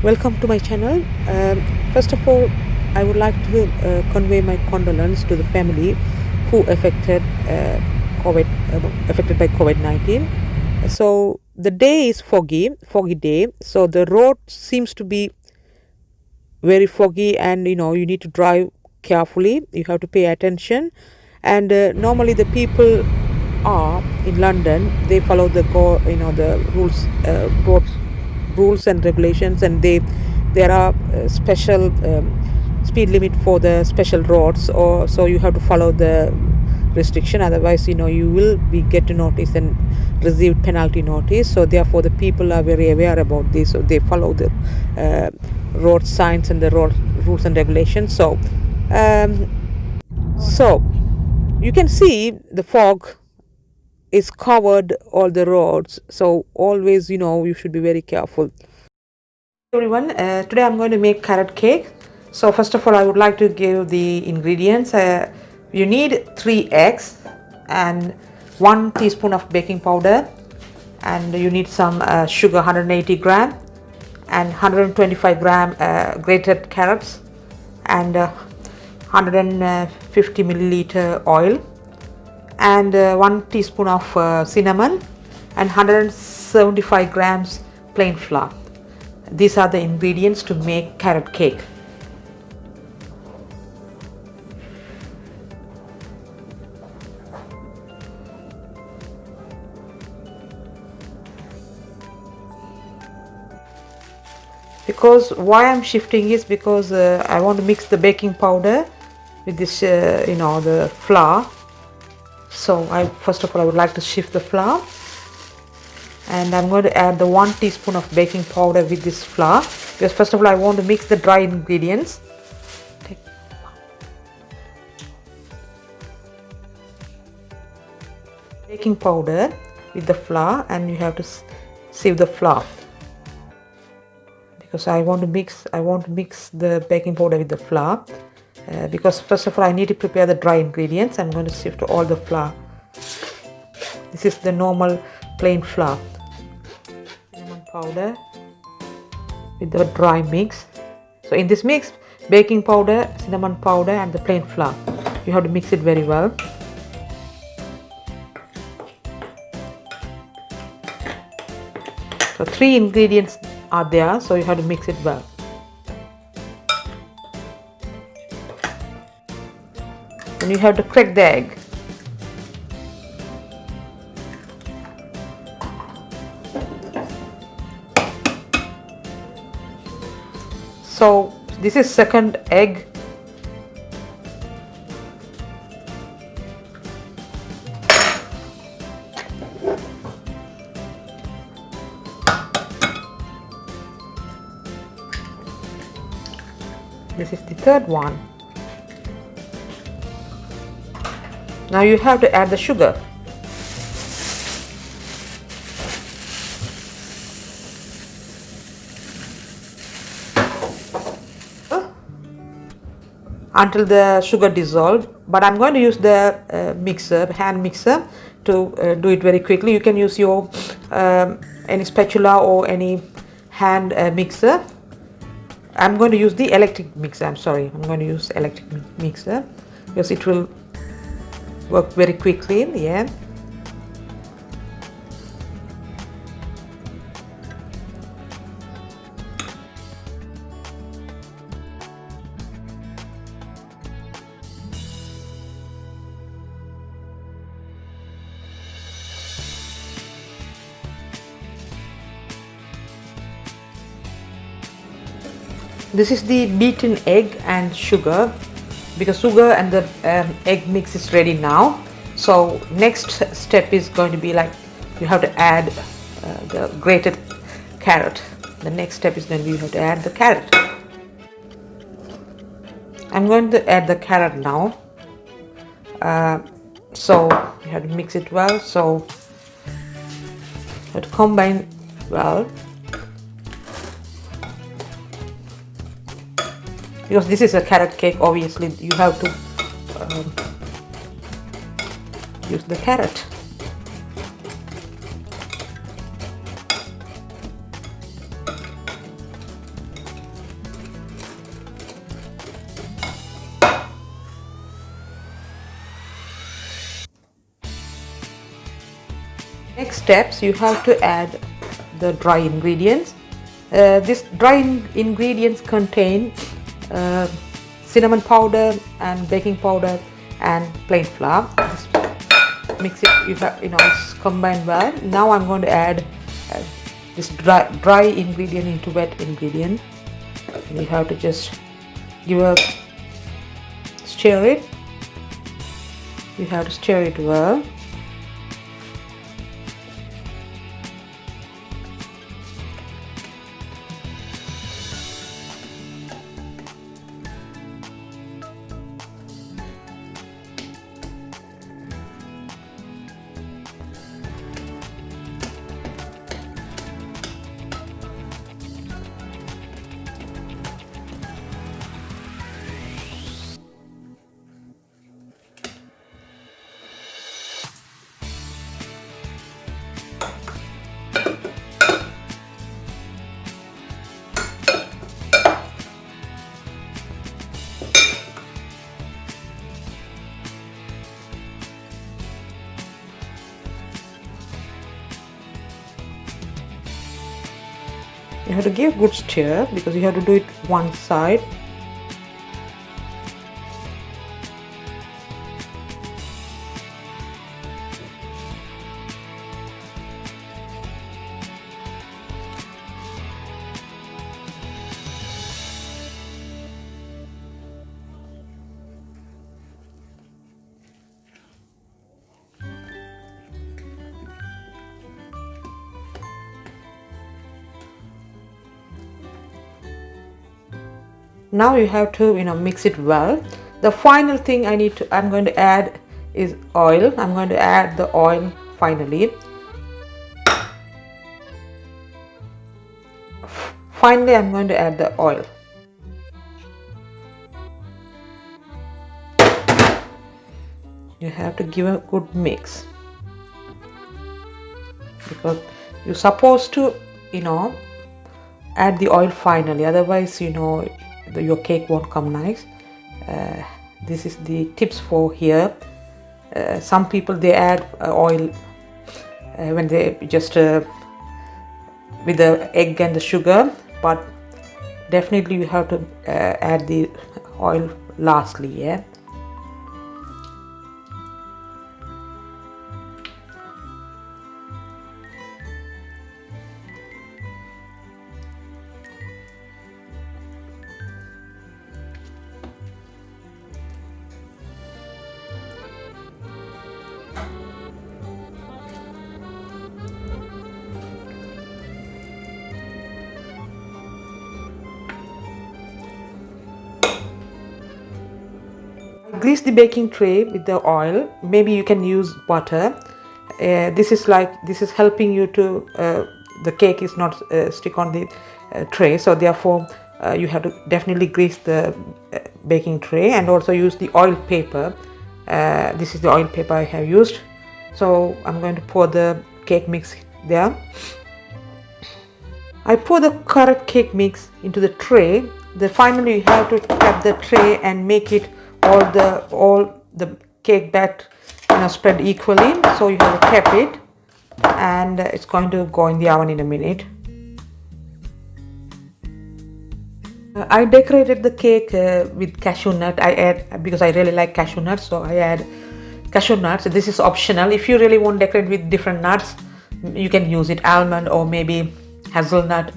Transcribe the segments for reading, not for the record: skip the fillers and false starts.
Welcome to my channel. First of all, I would like to convey my condolence to the family who COVID, affected by COVID-19. So the day is foggy day. So the road seems to be very foggy, and you need to drive carefully. You have to pay attention. And normally the people are in London. They follow the rules, rules and regulations, and there are special speed limit for the special roads, or so you have to follow the restriction. Otherwise, you will be get a notice and receive penalty notice. So therefore the people are very aware about this, so they follow the road signs and the road rules and regulations. So you can see the fog is covered all the roads, so always you should be very careful. Everyone, today I'm going to make carrot cake. So first of all, I would like to give the ingredients. You need 3 eggs and 1 teaspoon of baking powder, and you need some sugar, 180 gram, and 125 gram grated carrots, and 150 milliliter oil, and 1 teaspoon of cinnamon, and 175 grams plain flour. These are the ingredients to make carrot cake. Because why I'm shifting is because I want to mix the baking powder with this the flour. So first of all I would like to shift the flour, and I'm going to add the 1 teaspoon of baking powder with this flour, because first of all I want to mix the dry ingredients. Baking powder with the flour, and you have to sieve the flour, because I want to mix the baking powder with the flour, because first of all I need to prepare the dry ingredients. I'm going to sift all the flour. This is the normal plain flour. Cinnamon powder with the dry mix. So in this mix, baking powder, cinnamon powder, and the plain flour, you have to mix it very well. So 3 ingredients are there, so you have to mix it well. And you have to crack the egg. So this is second egg. This is the third one. Now you have to add the sugar. Until the sugar dissolves, but I'm going to use the hand mixer to do it very quickly. You can use your any spatula or any hand mixer. I'm going to use the electric mixer. I'm going to use electric mixer because it will work very quickly in the end. This is the beaten egg and sugar, because sugar and the egg mix is ready now. So next step is going to be like you have to add the grated carrot. The next step is going to be you have to add the carrot. I'm going to add the carrot now. So you have to mix it well. So you have to combine well. Because this is a carrot cake, obviously you have to use the carrot. Next steps, you have to add the dry ingredients. These dry ingredients contain cinnamon powder and baking powder and plain flour. Just mix it, it's combined well. Now I'm going to add this dry ingredient into wet ingredient. You have to just stir it. You have to stir it well. You have to give a good stir because you have to do it one side. Now you have to mix it well. The final thing I'm going to add is oil. I'm going to add the oil finally. Finally, I'm going to add the oil. You have to give a good mix because you're supposed to add the oil finally, otherwise your cake won't come nice. This is the tips for here. Some people they add oil when they just with the egg and the sugar, but definitely you have to add the oil lastly. Yeah. Grease the baking tray with the oil. Maybe you can use butter. This is helping you to the cake is not stick on the tray, so therefore you have to definitely grease the baking tray, and also use the oil paper. This is the oil paper I have used. So I'm going to pour the cake mix there. I pour the correct cake mix into the tray. Then finally you have to tap the tray and make it all the cake bat spread equally. So you have to tap it, and it's going to go in the oven in a minute. I decorated the cake with cashew nut. I add, because I really like cashew nuts, so I add cashew nuts. This is optional. If you really want to decorate with different nuts, you can use it, almond or maybe hazelnut.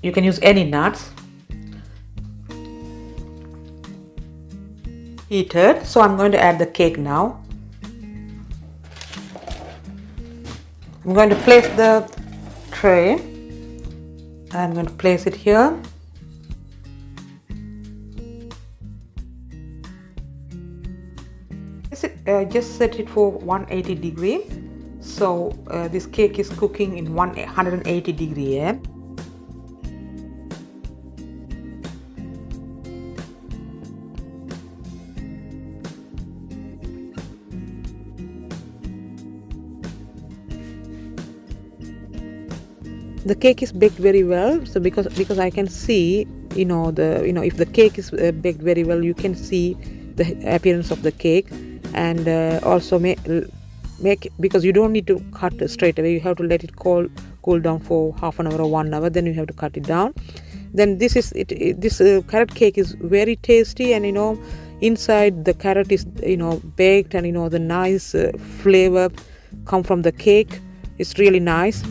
You can use any nuts. Heated, so I'm going to add the cake now. I'm going to place the tray. I'm going to place it here. Just set it for 180 degree. So this cake is cooking in 180 degree. Yeah? The cake is baked very well, so because I can see if the cake is baked very well, you can see the appearance of the cake, and also because you don't need to cut straight away. You have to let it cool down for half an hour or 1 hour, then you have to cut it down. Then this carrot cake is very tasty, and inside the carrot is baked, and the nice flavor come from the cake. It's really nice.